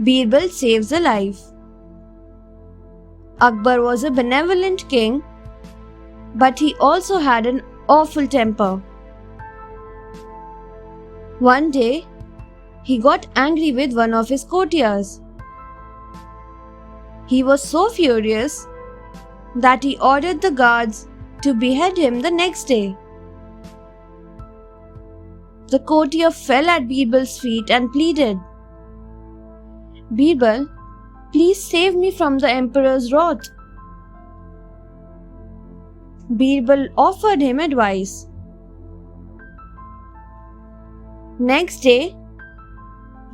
Beerball saves a life. Akbar was a benevolent king, but he also had an awful temper. One day, he got angry with one of his courtiers. He was so furious that he ordered the guards to behead him the next day. The courtier fell at Beerball's feet and pleaded, "Beerball, please save me from the emperor's wrath." Beerball offered him advice. Next day,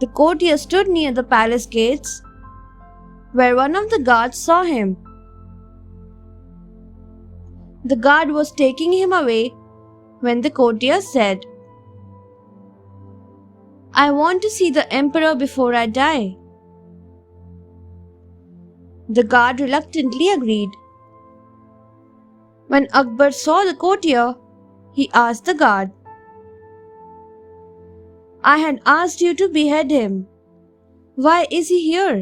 the courtier stood near the palace gates, where one of the guards saw him. The guard was taking him away when the courtier said, "I want to see the emperor before I die." The guard reluctantly agreed. When Akbar saw the courtier, he asked the guard, "I had asked you to behead him. Why is he here?"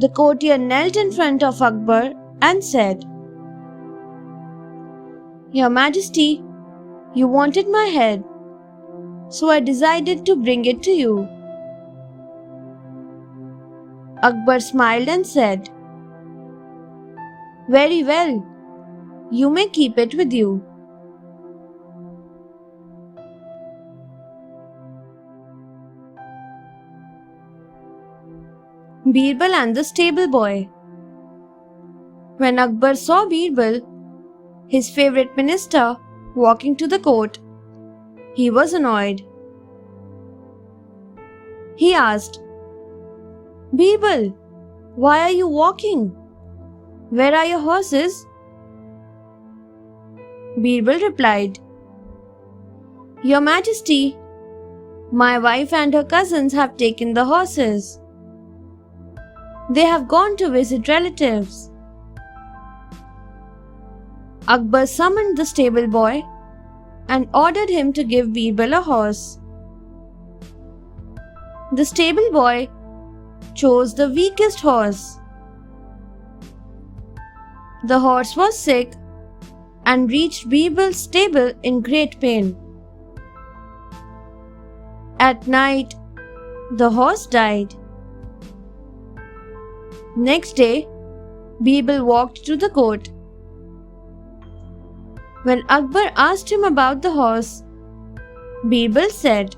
The courtier knelt in front of Akbar and said, "Your Majesty, you wanted my head, so I decided to bring it to you." Akbar smiled and said, "Very well, you may keep it with you." Beerball and the Stable Boy. When Akbar saw Beerball, his favorite minister, walking to the court, he was annoyed. He asked, "Beerball, why are you walking? Where are your horses?" Beerball replied, "Your Majesty, my wife and her cousins have taken the horses. They have gone to visit relatives." Akbar summoned the stable boy and ordered him to give Beerball a horse. The stable boy chose the weakest horse. The horse was sick and reached Beerball's stable in great pain. At night, the horse died. Next day, Beerball walked to the court. When Akbar asked him about the horse, Beerball said,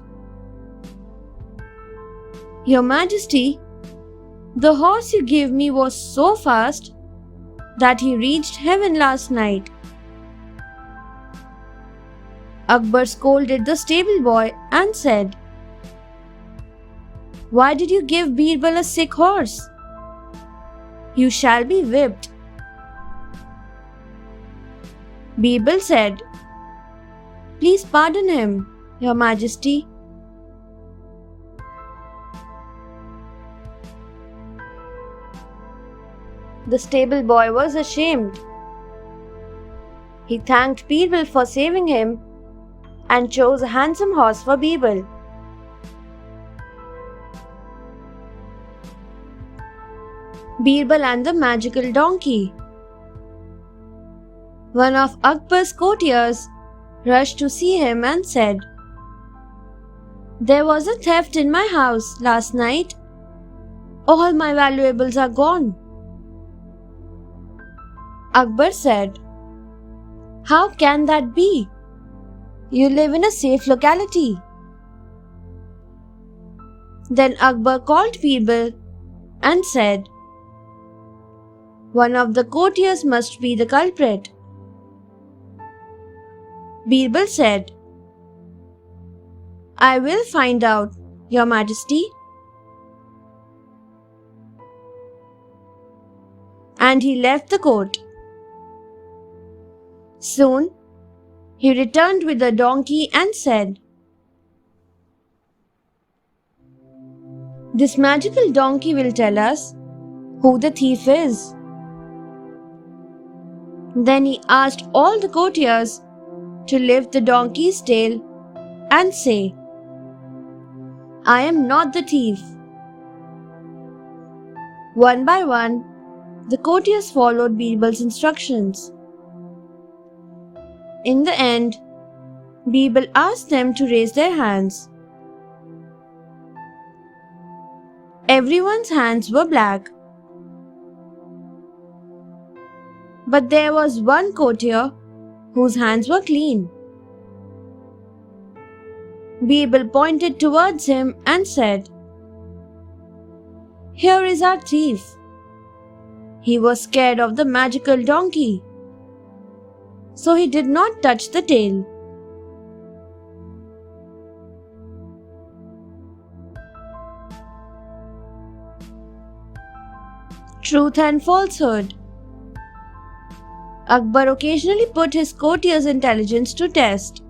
"Your Majesty, the horse you gave me was so fast that he reached heaven last night." Akbar scolded the stable boy and said, "Why did you give Beerball a sick horse? You shall be whipped." Beerball said, "Please pardon him, Your Majesty." The stable boy was ashamed. He thanked Beerball for saving him and chose a handsome horse for Beerball. Beerball and the Magical Donkey. One of Akbar's courtiers rushed to see him and said, "There was a theft in my house last night. All my valuables are gone." Akbar said, "How can that be? You live in a safe locality." Then Akbar called Beerball and said, "One of the courtiers must be the culprit." Beerball said, "I will find out, Your Majesty." And he left the court. Soon, he returned with the donkey and said, "This magical donkey will tell us who the thief is." Then he asked all the courtiers to lift the donkey's tail and say, I am not the thief. One by one, the courtiers followed Birbal's instructions. In the end, Birbal asked them to raise their hands. Everyone's hands were black. But there was one courtier whose hands were clean. Birbal pointed towards him and said, "Here is our thief. He was scared of the magical donkey, so he did not touch the tail." Truth and falsehood. Akbar occasionally put his courtiers' intelligence to test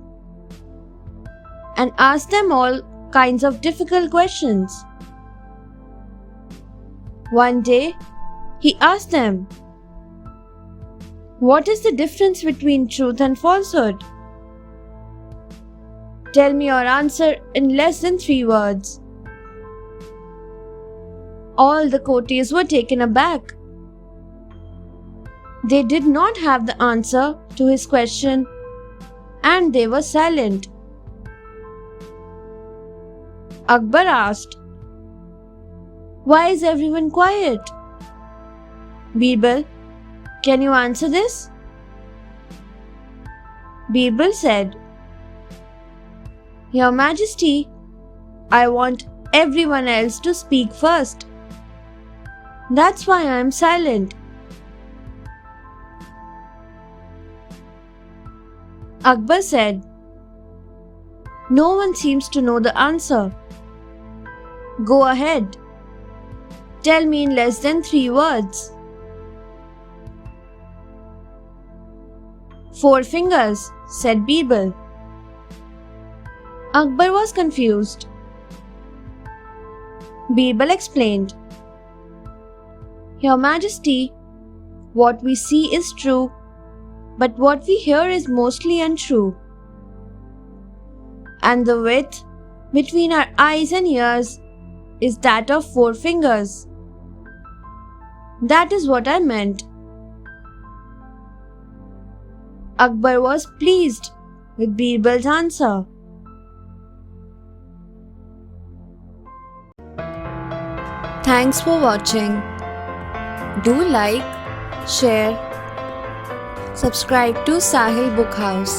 and asked them all kinds of difficult questions. One day, he asked them, "What is the difference between truth and falsehood? Tell me your answer in less than 3 words." All the courtiers were taken aback. They did not have the answer to his question, and they were silent. Akbar asked, "Why is everyone quiet? Birbal, can you answer this?" Birbal said, "Your Majesty, I want everyone else to speak first. That's why I am silent." Akbar said, "No one seems to know the answer. Go ahead. Tell me in less than 3 words." "4 fingers," said Beerball. Akbar was confused. Beerball explained, "Your Majesty, what we see is true, but what we hear is mostly untrue. And the width between our eyes and ears is that of 4 fingers. That is what I meant." Akbar was pleased with Birbal's answer. Thanks for watching. Do like, share, subscribe to Sahil Book House.